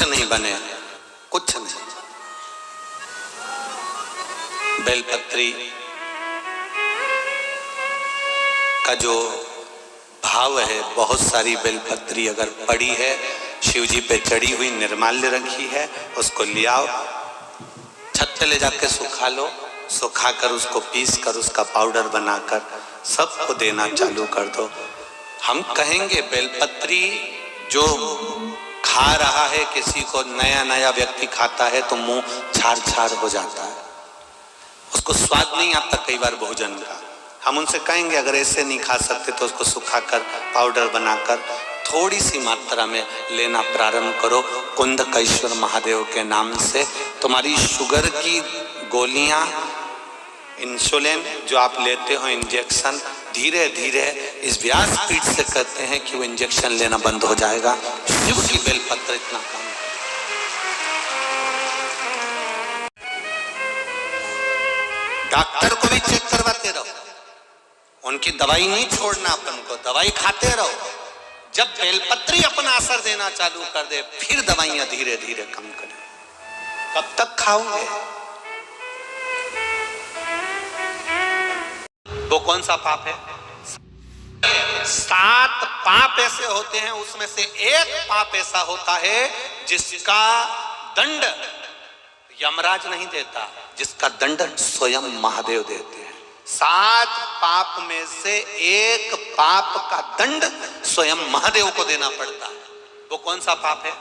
कुछ नहीं बने, कुछ नहीं। बेलपत्री का जो भाव है, बहुत सारी बेलपत्री अगर पड़ी है, शिव जी पे चढ़ी हुई निर्माल्य रखी है, उसको ले आओ, छत पे ले जाके सुखा लो, सुखाकर उसको पीस कर उसका पाउडर बनाकर सबको देना चालू कर दो। हम कहेंगे बेलपत्री जो खा रहा है, किसी को नया नया व्यक्ति खाता है तो मुंह छार छार हो जाता है, उसको स्वाद नहीं आता कई बार भोजन का। हम उनसे कहेंगे अगर ऐसे नहीं खा सकते तो उसको सुखाकर पाउडर बनाकर थोड़ी सी मात्रा में लेना प्रारंभ करो। कुंदकेश्वर महादेव के नाम से तुम्हारी शुगर की गोलियां, इंसुलिन जो आप लेते हो इंजेक्शन, धीरे धीरे इस व्यासपीठ से कहते हैं कि वो इंजेक्शन लेना बंद हो जाएगा। शिव की बेलपत्र इतना काम। डॉक्टर को भी चेक करवाते रहो, उनकी दवाई नहीं छोड़ना, अपन को दवाई खाते रहो। जब बेलपत्री अपना असर देना चालू कर दे फिर दवाइयां धीरे धीरे कम करें। कब तक खाओगे? वो कौन सा पाप है? 7 पाप ऐसे होते हैं, उसमें से एक पाप ऐसा होता है जिसका दंड यमराज नहीं देता, जिसका दंड स्वयं महादेव देते हैं। 7 पाप में से एक पाप का दंड स्वयं महादेव को देना पड़ता है। वो कौन सा पाप है?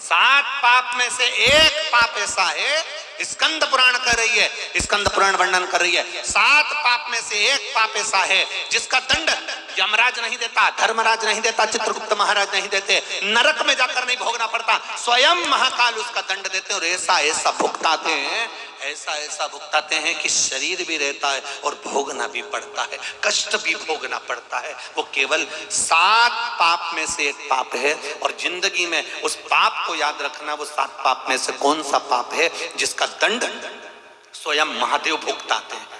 7 पाप में से एक पाप ऐसा है, स्कंद पुराण कर रही है, स्कंद पुराण वर्णन कर रही है, 7 पाप में से एक पाप ऐसा है जिसका दंड यमराज नहीं देता, धर्मराज नहीं देता, चित्रगुप्त महाराज नहीं देते, नरक में जाकर नहीं भोगना पड़ता, स्वयं महाकाल उसका दंड देते हैं। और ऐसा ऐसा भुगताते हैं, ऐसा ऐसा भुगताते हैं कि शरीर भी रहता है और भोगना भी पड़ता है, कष्ट भी भोगना पड़ता है। वो केवल 7 पाप में से एक पाप है। और जिंदगी में उस पाप को याद रखना, वो 7 पाप में से कौन सा पाप है जिसका दंड स्वयं महादेव भुगताते हैं।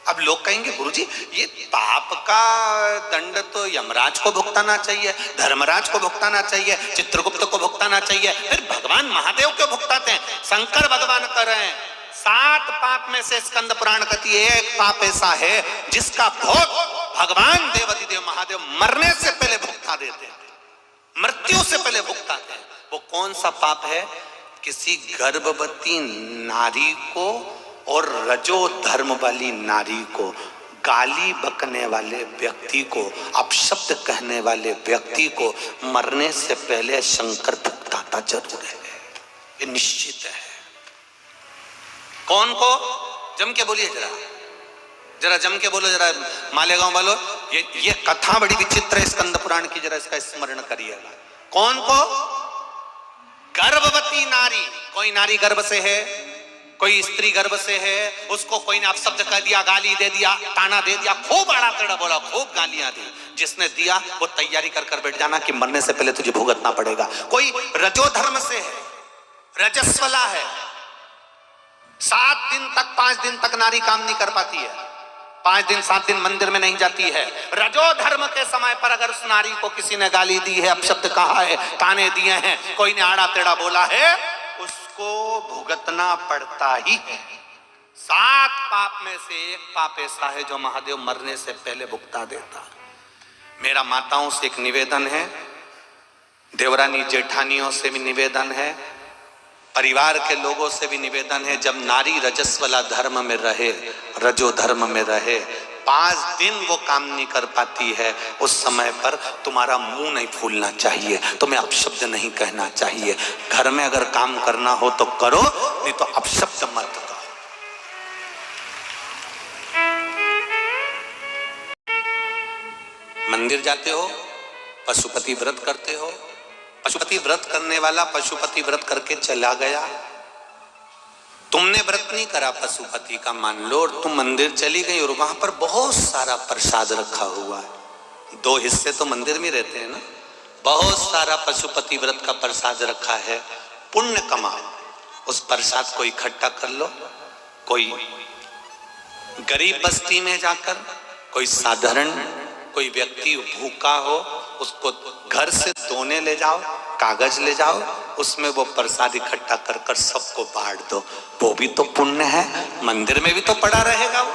अब लोग कहेंगे गुरुजी ये पाप का दंड तो यमराज को भुगताना चाहिए, धर्मराज को भुगताना चाहिए, चित्रगुप्त को भुगताना चाहिए, फिर भगवान महादेव क्यों भुगताते हैं? शंकर भगवान कर रहे हैं। 7 पाप में से स्कंद पुराण कहती है एक पाप ऐसा है जिसका भोग भगवान देवाधिदेव महादेव मरने से पहले भुगता देते हैं, मृत्यु से पहले भुगताते हैं। वो कौन सा पाप है? किसी गर्भवती नारी को और रजो धर्म वाली नारी को, गाली बकने वाले व्यक्ति को, अपशब्द कहने वाले व्यक्ति को मरने से पहले शंकर भुगताता जरूर है, ये निश्चित है। कौन को? जम के बोलिए जरा, जरा जम के बोलो, जरा मालेगांव वालों, ये कथा बड़ी विचित्र है स्कंद पुराण की, जरा इसका स्मरण करिएगा। कौन को? गर्भवती नारी। कोई नारी गर्भ से है, कोई स्त्री गर्भ से है, उसको कोई ने अपशब्द कह दिया, गाली दे दिया, ताना दे दिया, खूब आड़ा टेढ़ा बोला, खूब गालियां दी, जिसने दिया वो तैयारी कर कर बैठ जाना कि मरने से पहले तुझे भुगतना पड़ेगा। कोई रजो धर्म से है, रजस्वला है, 7 दिन तक 5 दिन तक नारी काम नहीं कर पाती है, 5 दिन 7 दिन मंदिर में नहीं जाती है। रजो धर्म के समय पर अगर उस नारी को किसी ने गाली दी है, अपशब्द कहा है, ताने दिए हैं, कोई ने आड़ा टेढ़ा बोला है, उसको भुगतना पड़ता ही है। 7 पाप में से एक पाप ऐसा है जो महादेव मरने से पहले भुगता देता है। मेरा माताओं से एक निवेदन है, देवरानी जेठानियों से भी निवेदन है, परिवार के लोगों से भी निवेदन है, जब नारी रजस्वला धर्म में रहे, रजो धर्म में रहे, 5 दिन वो काम नहीं कर पाती है, उस समय पर तुम्हारा मुंह नहीं फूलना चाहिए, तुम्हें अपशब्द नहीं कहना चाहिए। घर में अगर काम करना हो तो करो, नहीं तो अपशब्द मत कहो। मंदिर जाते हो, पशुपति व्रत करते हो, पशुपति व्रत करने वाला पशुपति व्रत करके चला गया, तुमने व्रत नहीं करा पशुपति का मान लो, और तुम मंदिर चली गई और वहां पर बहुत सारा प्रसाद रखा हुआ है। 2 हिस्से तो मंदिर में रहते हैं ना, बहुत सारा पशुपति व्रत का प्रसाद रखा है, पुण्य कमाओ, उस प्रसाद को इकट्ठा कर लो, कोई गरीब बस्ती में जाकर, कोई साधारण कोई व्यक्ति भूखा हो उसको घर से दोने ले जाओ, कागज ले जाओ, उसमें वो प्रसाद इकट्ठा कर कर सबको बांट दो, वो भी तो पुण्य है। मंदिर में भी तो पड़ा रहेगा वो,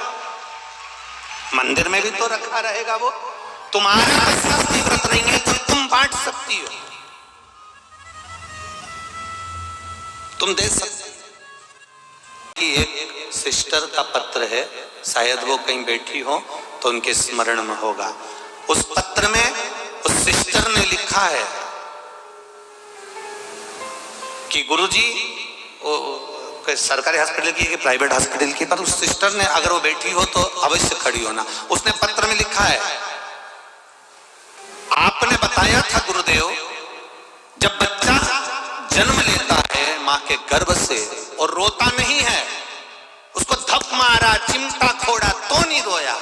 मंदिर में भी तो रखा रहेगा वो। तुम्हारा व्रत नहीं है तो तुम बांट सकती हो, तुम दे सकते। एक सिस्टर का पत्र है, शायद वो कहीं बैठी हो तो उनके स्मरण में होगा। उस पत्र में उस सिस्टर ने लिखा है कि गुरुजी, सरकारी हॉस्पिटल की कि प्राइवेट हॉस्पिटल की, पर उस सिस्टर ने, अगर वो बैठी हो तो अवश्य खड़ी होना। उसने पत्र में लिखा है, आपने बताया था गुरुदेव, जब बच्चा जन्म लेता है मां के गर्भ से और रोता नहीं है, उसको थप मारा, चिमटा खोड़ा तो नहीं रोया,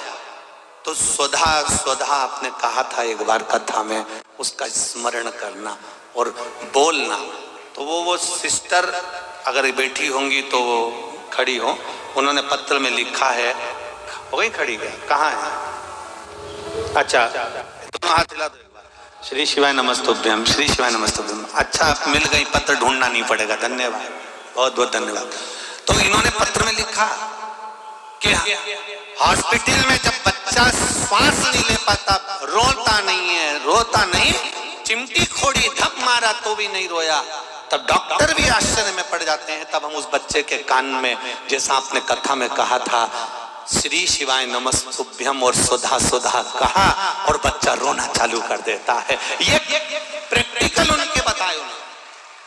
तो स्वधा स्वधा आपने कहा था एक बार कथा में, उसका स्मरण करना और बोलना। तो वो सिस्टर अगर बैठी होंगी तो वो खड़ी हो, उन्होंने पत्र में लिखा है, हो गई खड़ी, गया कहाँ है? अच्छा, दोनों हाथ हिला दो एक बार। श्री शिवाय नमस्तुभ्यम, श्री शिवाय नमस्तुभ्यम। अच्छा, मिल गई, पत्र ढूंढना नहीं पड़ेगा, धन्यवाद, बहुत बहुत धन्यवाद। तो इन्होंने पत्र में लिखा कि हॉस्पिटल में जब बच्चा श्वास नहीं ले पाता, रोता नहीं, चिमटी खोड़ी, धप मारा तो भी नहीं रोया, तब डॉक्टर भी आश्चर्य में पड़ जाते हैं। तब हम उस बच्चे के कान में, जैसा आपने कथा में कहा था, श्री शिवाय नमस्तुभ्यम और सुधा सुधा कहा और बच्चा रोना चालू कर देता है। ये प्रैक्टिकल उनके बताए उन्होंने,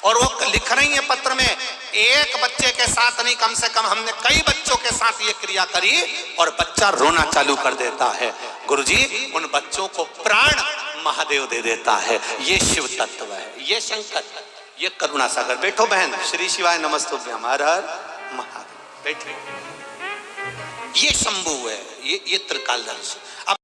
और वो लिख रही है पत्र में, एक बच्चे के साथ नहीं, कम से कम हमने कई बच्चों के साथ ये क्रिया करी और बच्चा रोना चालू कर देता है। गुरुजी, उन बच्चों को प्राण महादेव दे देता है। ये शिव तत्व है, ये शंकर, ये करुणा सागर। बैठो बहन, श्री शिवाय नमस्तुभ्यम, हर हर महादेव, बैठे। ये शंभु है, ये त्रिकालदर्शी। अब